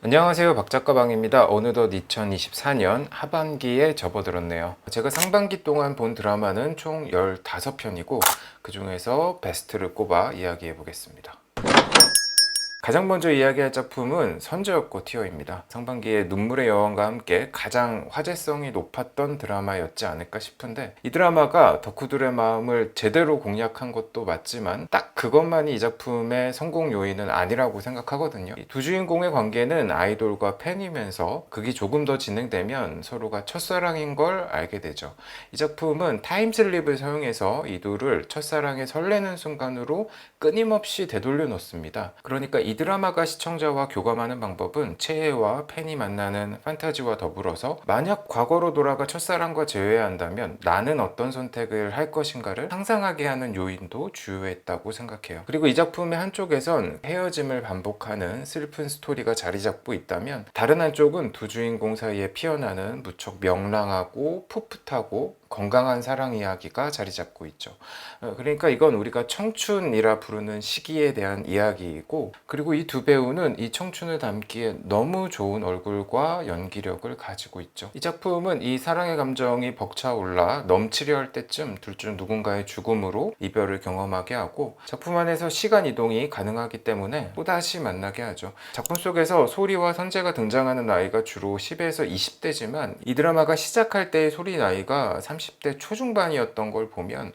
안녕하세요, 박작가방입니다. 어느덧 2024년 하반기에 접어들었네요. 제가 상반기 동안 본 드라마는 총 15편이고 그 중에서 베스트를 꼽아 이야기해 보겠습니다. 가장 먼저 이야기할 작품은 선저였고 티어입니다. 상반기에 눈물의 여왕과 함께 가장 화제성이 높았던 드라마였지 않을까 싶은데, 이 드라마가 덕후들의 마음을 제대로 공략한 것도 맞지만 딱 그것만이 이 작품의 성공 요인은 아니라고 생각하거든요. 이 두 주인공의 관계는 아이돌과 팬이면서 극이 조금 더 진행되면 서로가 첫사랑인 걸 알게 되죠. 이 작품은 타임슬립을 사용해서 이 둘을 첫사랑에 설레는 순간으로 끊임없이 되돌려 놓습니다. 그러니까 이 드라마가 시청자와 교감하는 방법은 최애와 팬이 만나는 판타지와 더불어서 만약 과거로 돌아가 첫사랑과 재회해야 한다면 나는 어떤 선택을 할 것인가를 상상하게 하는 요인도 주요했다고 생각해요. 그리고 이 작품의 한쪽에선 헤어짐을 반복하는 슬픈 스토리가 자리 잡고 있다면, 다른 한쪽은 두 주인공 사이에 피어나는 무척 명랑하고 풋풋하고 건강한 사랑 이야기가 자리 잡고 있죠. 그러니까 이건 우리가 청춘이라 부르는 시기에 대한 이야기이고, 그리고 이 두 배우는 이 청춘을 담기에 너무 좋은 얼굴과 연기력을 가지고 있죠. 이 작품은 이 사랑의 감정이 벅차올라 넘치려 할 때쯤 둘 중 누군가의 죽음으로 이별을 경험하게 하고, 작품 안에서 시간 이동이 가능하기 때문에 또다시 만나게 하죠. 작품 속에서 소리와 선재가 등장하는 나이가 주로 10에서 20대지만 이 드라마가 시작할 때의 소리 나이가 30대 초중반이었던 걸 보면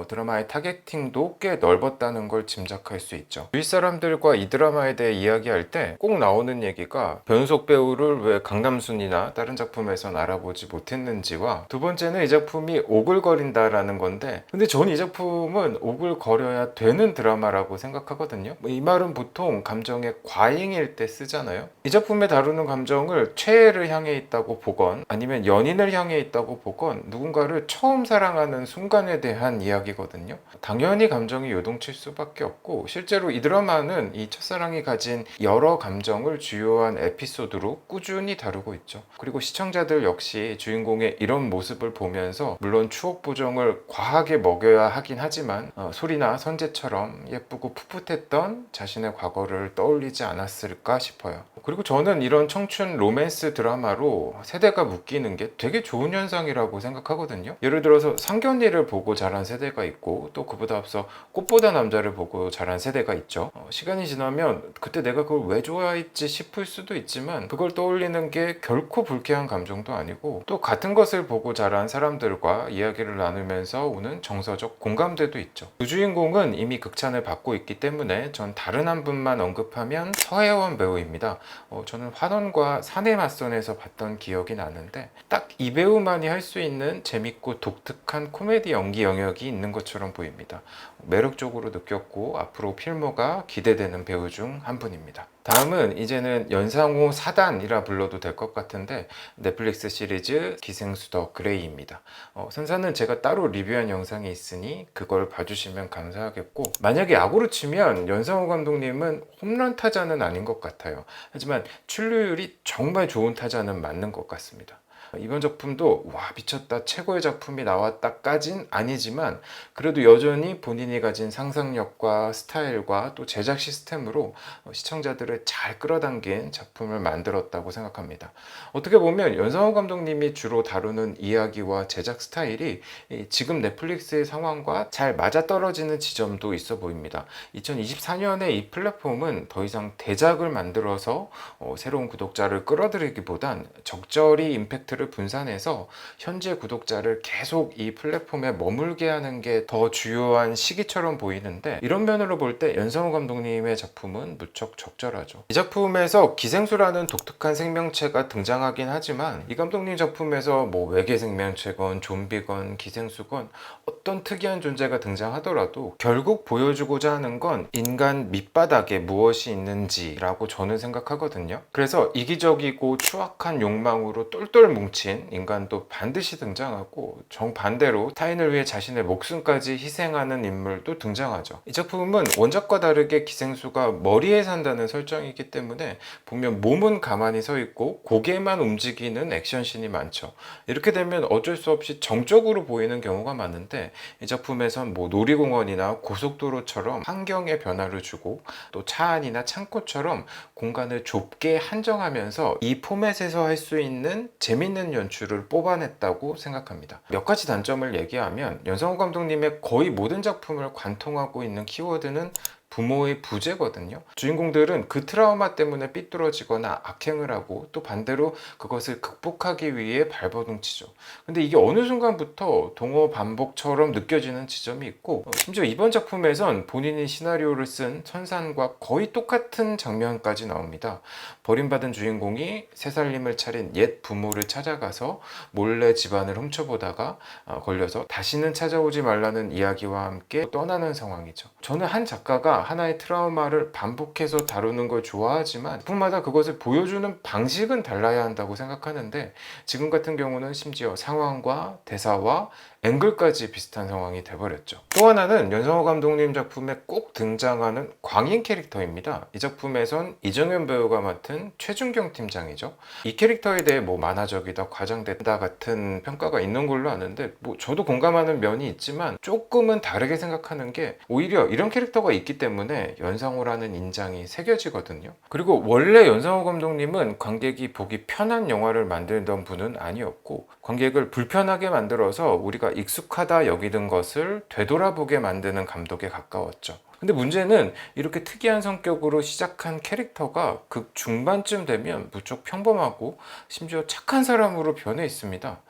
드라마의 타겟팅도 꽤 넓었다는 걸 짐작할 수 있죠. 주위 사람들과 이 드라마에 대해 이야기할 때 꼭 나오는 얘기가 변속 배우를 왜 강남순이나 다른 작품에선 알아보지 못했는지와, 두 번째는 이 작품이 오글거린다라는 건데, 근데 전 이 작품은 오글거려야 되는 드라마라고 생각하거든요. 이 말은 보통 감정의 과잉일 때 쓰잖아요. 이 작품에 다루는 감정을 최애를 향해 있다고 보건 아니면 연인을 향해 있다고 보건 누군가를 처음 사랑하는 순간에 대한 이야기거든요. 당연히 감정이 요동칠 수밖에 없고, 실제로 이 드라마는 이 첫사랑이 가진 여러 감정을 주요한 에피소드로 꾸준히 다루고 있죠. 그리고 시청자들 역시 주인공의 이런 모습을 보면서 물론 추억 보정을 과하게 먹여야 하긴 하지만 소리나 선재처럼 예쁘고 풋풋했던 자신의 과거를 떠올리지 않았을까 싶어요. 그리고 저는 이런 청춘 로맨스 드라마로 세대가 묶이는 게 되게 좋은 현상이라고 생각하거든요. 예를 들어서 상견례를 보고 자란 세대가 있고, 또 그보다 앞서 꽃보다 남자를 보고 자란 세대가 있죠. 시간이 지나면 그때 내가 그걸 왜 좋아했지 싶을 수도 있지만, 그걸 떠올리는 게 결코 불쾌한 감정도 아니고, 또 같은 것을 보고 자란 사람들과 이야기를 나누면서 오는 정서적 공감대도 있죠. 두 주인공은 이미 극찬을 받고 있기 때문에 전 다른 한 분만 언급하면 서혜원 배우입니다. 저는 환원과 사내 맞선에서 봤던 기억이 나는데, 딱 이 배우만이 할 수 있는 재밌고 독특한 코미디 연기 영역이 있는 것처럼 보입니다. 매력적으로 느꼈고 앞으로 필모가 기대되는 배우 중 한 분입니다. 다음은 이제는 연상호 4단이라 불러도 될 것 같은데, 넷플릭스 시리즈 기생수 더 그레이입니다. 선사는 제가 따로 리뷰한 영상이 있으니 그걸 봐주시면 감사하겠고, 만약에 야구로 치면 연상호 감독님은 홈런 타자는 아닌 것 같아요. 하지만 출루율이 정말 좋은 타자는 맞는 것 같습니다. 이번 작품도 와 미쳤다 최고의 작품이 나왔다까진 아니지만, 그래도 여전히 본인이 가진 상상력과 스타일과 또 제작 시스템으로 시청자들을 잘 끌어당긴 작품을 만들었다고 생각합니다. 어떻게 보면 연상호 감독님이 주로 다루는 이야기와 제작 스타일이 지금 넷플릭스의 상황과 잘 맞아떨어지는 지점도 있어 보입니다. 2024년에 이 플랫폼은 더 이상 대작을 만들어서 새로운 구독자를 끌어들이기보단 적절히 임팩트를 분산해서 현재 구독자를 계속 이 플랫폼에 머물게 하는 게 더 주요한 시기처럼 보이는데, 이런 면으로 볼 때 연상호 감독님의 작품은 무척 적절하죠. 이 작품에서 기생수라는 독특한 생명체가 등장하긴 하지만, 이 감독님 작품에서 뭐 외계 생명체건 좀비건 기생수건 어떤 특이한 존재가 등장하더라도 결국 보여주고자 하는 건 인간 밑바닥에 무엇이 있는지라고 저는 생각하거든요. 그래서 이기적이고 추악한 욕망으로 똘똘 뭉 뭉친 인간도 반드시 등장하고 정반대로 타인을 위해 자신의 목숨까지 희생하는 인물도 등장하죠. 이 작품은 원작과 다르게 기생수가 머리에 산다는 설정이기 때문에 보면 몸은 가만히 서 있고 고개만 움직이는 액션씬이 많죠. 이렇게 되면 어쩔 수 없이 정적으로 보이는 경우가 많은데 이 작품에선 뭐 놀이공원이나 고속도로처럼 환경에 변화를 주고 또 차 안이나 창고처럼 공간을 좁게 한정하면서 이 포맷에서 할 수 있는 재밌는 연출을 뽑아냈다고 생각합니다. 몇 가지 단점을 얘기하면 연상호 감독님의 거의 모든 작품을 관통하고 있는 키워드는 부모의 부재거든요. 주인공들은 그 트라우마 때문에 삐뚤어지거나 악행을 하고 또 반대로 그것을 극복하기 위해 발버둥치죠. 근데 이게 어느 순간부터 동어 반복처럼 느껴지는 지점이 있고 심지어 이번 작품에선 본인이 시나리오를 쓴 천산과 거의 똑같은 장면까지 나옵니다. 버림받은 주인공이 새살림을 차린 옛 부모를 찾아가서 몰래 집안을 훔쳐보다가 걸려서 다시는 찾아오지 말라는 이야기와 함께 떠나는 상황이죠. 저는 한 작가가 하나의 트라우마를 반복해서 다루는 걸 좋아하지만 작품마다 그것을 보여주는 방식은 달라야 한다고 생각하는데 지금 같은 경우는 심지어 상황과 대사와 앵글까지 비슷한 상황이 돼버렸죠. 또 하나는 연상호 감독님 작품에 꼭 등장하는 광인 캐릭터입니다. 이 작품에선 이정현 배우가 맡은 최준경 팀장이죠. 이 캐릭터에 대해 뭐 만화적이다, 과장됐다 같은 평가가 있는 걸로 아는데 뭐 저도 공감하는 면이 있지만 조금은 다르게 생각하는 게 오히려 이런 캐릭터가 있기 때문에 연상호라는 인장이 새겨지거든요. 그리고 원래 연상호 감독님은 관객이 보기 편한 영화를 만들던 분은 아니었고 관객을 불편하게 만들어서 우리가 익숙하다 여기던 것을 되돌아보게 만드는 감독에 가까웠죠. 근데 문제는 이렇게 특이한 성격으로 시작한 캐릭터가 극 중반쯤 되면 무척 평범하고 심지어 착한 사람으로 변해 있습니다.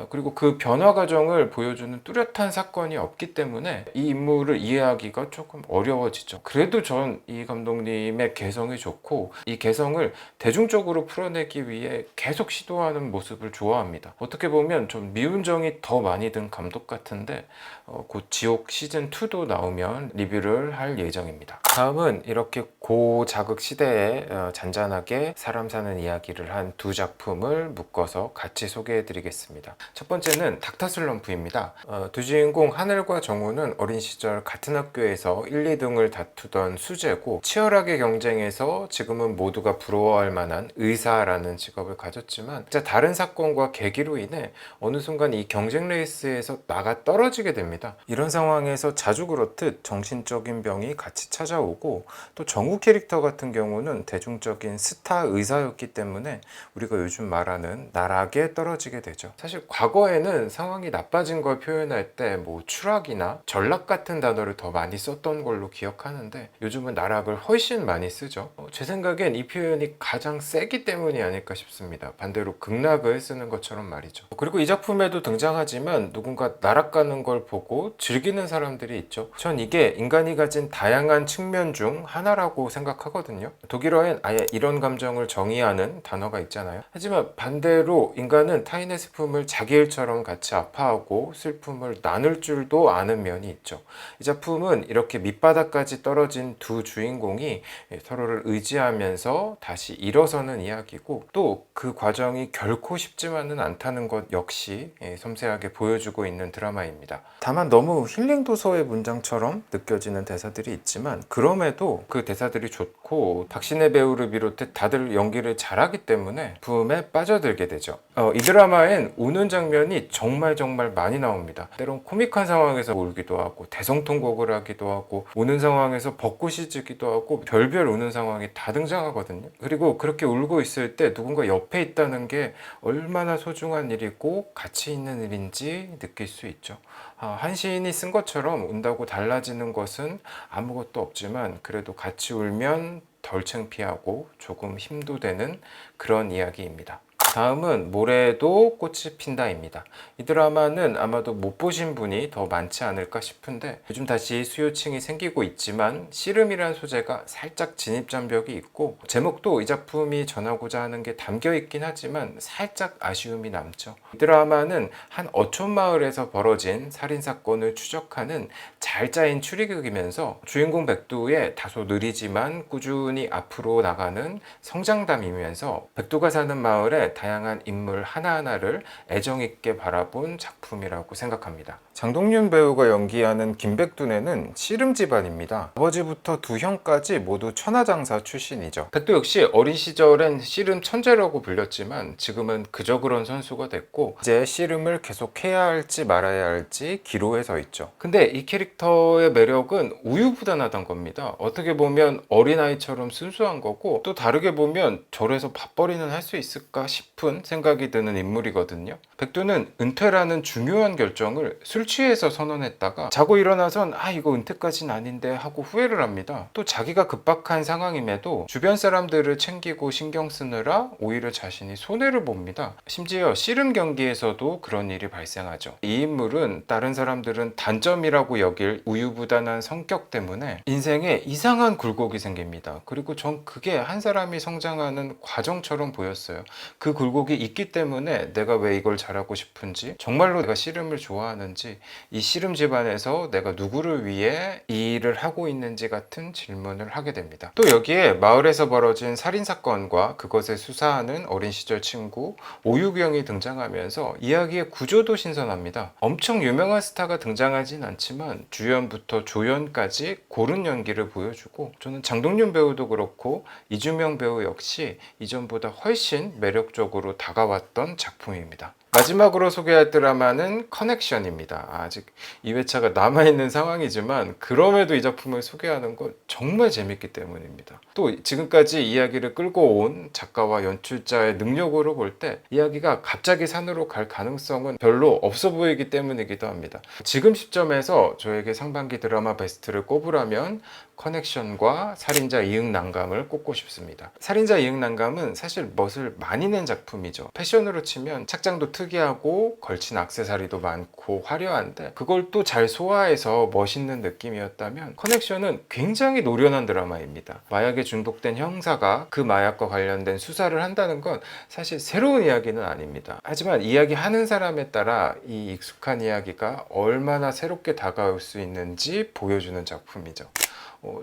그리고 그 변화 과정을 보여주는 뚜렷한 사건이 없기 때문에 이 인물을 이해하기가 조금 어려워지죠. 그래도 전 이 감독님의 개성이 좋고 이 개성을 대중적으로 풀어내기 위해 계속 시도하는 모습을 좋아합니다. 어떻게 보면 좀 미운 정이 더 많이 든 감독 같은데 곧 지옥 시즌2도 나오면 리뷰를 할 예정입니다. 다음은 이렇게 고자극 시대에 잔잔하게 사람 사는 이야기를 한 두 작품을 묶어서 같이 소개해 드리겠습니다. 첫 번째는 닥터슬럼프입니다. 두 주인공 하늘과 정우는 어린 시절 같은 학교에서 1, 2등을 다투던 수재고 치열하게 경쟁해서 지금은 모두가 부러워할 만한 의사라는 직업을 가졌지만 진짜 다른 사건과 계기로 인해 어느 순간 이 경쟁 레이스에서 나가 떨어지게 됩니다. 이런 상황에서 자주 그렇듯 정신적인 병이 같이 찾아오고 또 정우 캐릭터 같은 경우는 대중적인 스타 의사였기 때문에 우리가 요즘 말하는 나락에 떨어지게 되죠. 사실 과거에는 상황이 나빠진 걸 표현할 때 뭐 추락이나 전락 같은 단어를 더 많이 썼던 걸로 기억하는데 요즘은 나락을 훨씬 많이 쓰죠. 제 생각엔 이 표현이 가장 세기 때문이 아닐까 싶습니다. 반대로 극락을 쓰는 것처럼 말이죠. 그리고 이 작품에도 등장하지만 누군가 나락가는 걸 보고 즐기는 사람들이 있죠. 전 이게 인간이 가진 다양한 측면 중 하나라고 생각하거든요. 독일어엔 아예 이런 감정을 정의하는 단어가 있잖아요. 하지만 반대로 인간은 타인의 슬픔을 자기 일처럼 같이 아파하고 슬픔을 나눌 줄도 아는 면이 있죠. 이 작품은 이렇게 밑바닥까지 떨어진 두 주인공이 서로를 의지하면서 다시 일어서는 이야기고 또 그 과정이 결코 쉽지만은 않다는 것 역시 섬세하게 보여주고 있는 드라마입니다. 다만 너무 힐링 도서의 문장처럼 느껴지는 대사들이 있지만 그럼에도 그 대사들이 좋고 박신혜 배우를 비롯해 다들 연기를 잘하기 때문에 부음에 빠져들게 되죠. 이 드라마엔 우는 장면이 정말 많이 나옵니다. 때론 코믹한 상황에서 울기도 하고 대성통곡을 하기도 하고 우는 상황에서 벚꽃이 지기도 하고 별별 우는 상황이 다 등장하거든요. 그리고 그렇게 울고 있을 때 누군가 옆에 있다는 게 얼마나 소중한 일이고 가치 있는 일인지 느낄 수 있죠. 한 시인이 쓴 것처럼 운다고 달라지는 것은 아무것도 없지만 그래도 같이 울면 덜 창피하고 조금 힘도 되는 그런 이야기입니다. 다음은 모래도 꽃이 핀다입니다. 이 드라마는 아마도 못 보신 분이 더 많지 않을까 싶은데 요즘 다시 수요층이 생기고 있지만 씨름이란 소재가 살짝 진입장벽이 있고 제목도 이 작품이 전하고자 하는 게 담겨 있긴 하지만 살짝 아쉬움이 남죠. 이 드라마는 한 어촌 마을에서 벌어진 살인사건을 추적하는 잘 짜인 추리극이면서 주인공 백두의 다소 느리지만 꾸준히 앞으로 나가는 성장담이면서 백두가 사는 마을에 다양한 인물 하나하나를 애정있게 바라본 작품이라고 생각합니다. 장동윤 배우가 연기하는 김백둔에는 씨름 집안입니다. 아버지부터 두 형까지 모두 천하장사 출신이죠. 백두 역시 어린 시절엔 씨름 천재라고 불렸지만 지금은 그저 그런 선수가 됐고 이제 씨름을 계속 해야 할지 말아야 할지 기로에 서 있죠. 근데 이 캐릭터의 매력은 우유부단하단 겁니다. 어떻게 보면 어린아이처럼 순수한 거고 또 다르게 보면 저래서 밥벌이는 할 수 있을까 싶은 생각이 드는 인물이거든요. 백두는 은퇴라는 중요한 결정을 술 취해서 선언했다가 자고 일어나선 이거 은퇴까지는 아닌데 하고 후회를 합니다. 또 자기가 급박한 상황임에도 주변 사람들을 챙기고 신경 쓰느라 오히려 자신이 손해를 봅니다. 심지어 씨름 경기에서도 그런 일이 발생하죠. 이 인물은 다른 사람들은 단점이라고 여길 우유부단한 성격 때문에 인생에 이상한 굴곡이 생깁니다. 그리고 전 그게 한 사람이 성장하는 과정처럼 보였어요. 그 굴곡이 있기 때문에 내가 왜 이걸 잘하고 싶은지, 정말로 내가 씨름을 좋아하는지, 이 씨름 집안에서 내가 누구를 위해 이 일을 하고 있는지 같은 질문을 하게 됩니다. 또 여기에 마을에서 벌어진 살인사건과 그것에 수사하는 어린 시절 친구 오유경이 등장하면서 이야기의 구조도 신선합니다. 엄청 유명한 스타가 등장하진 않지만 주연부터 조연까지 고른 연기를 보여주고, 저는 장동윤 배우도 그렇고 이주명 배우 역시 이전보다 훨씬 매력적으로 다가왔던 작품입니다. 마지막으로 소개할 드라마는 커넥션입니다. 아직 2회차가 남아있는 상황이지만 그럼에도 이 작품을 소개하는 건 정말 재밌기 때문입니다. 또 지금까지 이야기를 끌고 온 작가와 연출자의 능력으로 볼 때 이야기가 갑자기 산으로 갈 가능성은 별로 없어 보이기 때문이기도 합니다. 지금 시점에서 저에게 상반기 드라마 베스트를 꼽으라면 커넥션과 살인자 이응난감을 꼽고 싶습니다. 살인자 이응난감은 사실 멋을 많이 낸 작품이죠. 패션으로 치면 착장도 특이하고 걸친 액세서리도 많고 화려한데 그걸 또 잘 소화해서 멋있는 느낌이었다면, 커넥션은 굉장히 노련한 드라마입니다. 마약에 중독된 형사가 그 마약과 관련된 수사를 한다는 건 사실 새로운 이야기는 아닙니다. 하지만 이야기하는 사람에 따라 이 익숙한 이야기가 얼마나 새롭게 다가올 수 있는지 보여주는 작품이죠.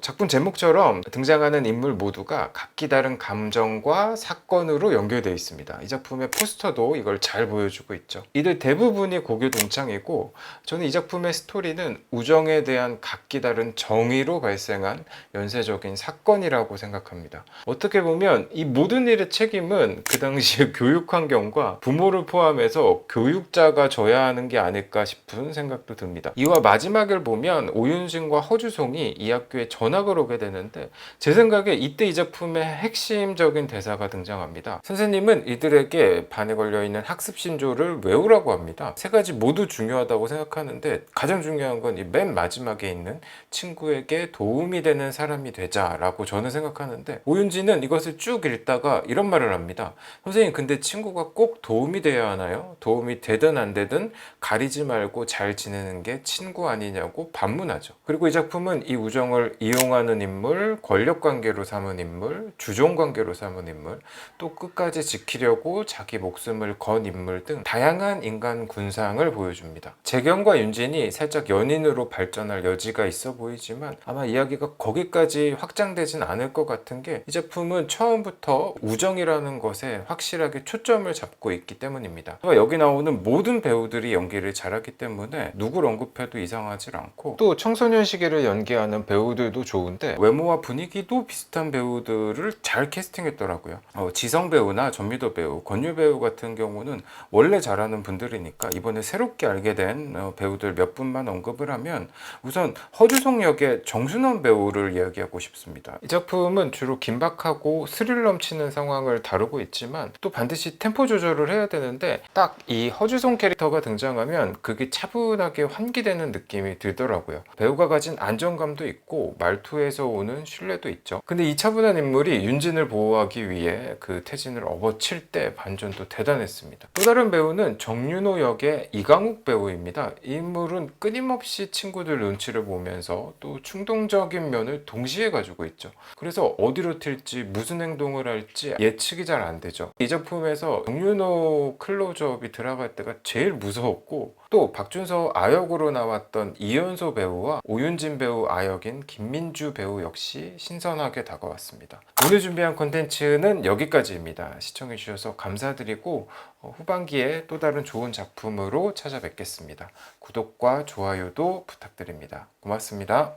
작품 제목처럼 등장하는 인물 모두가 각기 다른 감정과 사건으로 연결되어 있습니다. 이 작품의 포스터도 이걸 잘 보여주고 있죠. 이들 대부분이 고교 동창이고, 저는 이 작품의 스토리는 우정에 대한 각기 다른 정의로 발생한 연쇄적인 사건이라고 생각합니다. 어떻게 보면 이 모든 일의 책임은 그 당시의 교육 환경과 부모를 포함해서 교육자가 져야 하는 게 아닐까 싶은 생각도 듭니다. 이와 마지막을 보면 오윤진과 허주송이 이 학교에 전학을 오게 되는데, 제 생각에 이때 이 작품의 핵심적인 대사가 등장합니다. 선생님은 이들에게 반에 걸려있는 학습 신조를 외우라고 합니다. 세 가지 모두 중요하다고 생각하는데 가장 중요한 건 이 맨 마지막에 있는 친구에게 도움이 되는 사람이 되자라고 저는 생각하는데, 오윤지는 이것을 쭉 읽다가 이런 말을 합니다. 선생님, 근데 친구가 꼭 도움이 돼야 하나요? 도움이 되든 안 되든 가리지 말고 잘 지내는 게 친구 아니냐고 반문하죠. 그리고 이 작품은 이 우정을 이용하는 인물, 권력관계로 삼은 인물, 주종관계로 삼은 인물, 또 끝까지 지키려고 자기 목숨을 건 인물 등 다양한 인간 군상을 보여줍니다. 재경과 윤진이 살짝 연인으로 발전할 여지가 있어 보이지만 아마 이야기가 거기까지 확장되진 않을 것 같은 게, 이 작품은 처음부터 우정이라는 것에 확실하게 초점을 잡고 있기 때문입니다. 여기 나오는 모든 배우들이 연기를 잘하기 때문에 누굴 언급해도 이상하지 않고, 또 청소년 시기를 연기하는 배우들도 좋은데 외모와 분위기도 비슷한 배우들을 잘 캐스팅했더라고요. 지성 배우나 전미도 배우, 권유 배우 같은 경우는 원래 잘하는 분들이니까 이번에 새롭게 알게 된 배우들 몇 분만 언급을 하면, 우선 허주송 역의 정순원 배우를 이야기하고 싶습니다. 이 작품은 주로 긴박하고 스릴 넘치는 상황을 다루고 있지만 또 반드시 템포 조절을 해야 되는데, 딱 이 허주송 캐릭터가 등장하면 그게 차분하게 환기되는 느낌이 들더라고요. 배우가 가진 안정감도 있고 말투에서 오는 신뢰도 있죠. 근데 이 차분한 인물이 윤진을 보호하기 위해 그 태진을 업어칠 때 반전도 대단했습니다. 또 다른 배우는 정윤호 역의 이강욱 배우입니다. 이 인물은 끊임없이 친구들 눈치를 보면서 또 충동적인 면을 동시에 가지고 있죠. 그래서 어디로 튈지 무슨 행동을 할지 예측이 잘 안 되죠. 이 작품에서 정윤호 클로즈업이 들어갈 때가 제일 무서웠고, 또 박준서 아역으로 나왔던 이연소 배우와 오윤진 배우 아역인 김민주 배우 역시 신선하게 다가왔습니다. 오늘 준비한 콘텐츠는 여기까지입니다. 시청해주셔서 감사드리고 후반기에 또 다른 좋은 작품으로 찾아뵙겠습니다. 구독과 좋아요도 부탁드립니다. 고맙습니다.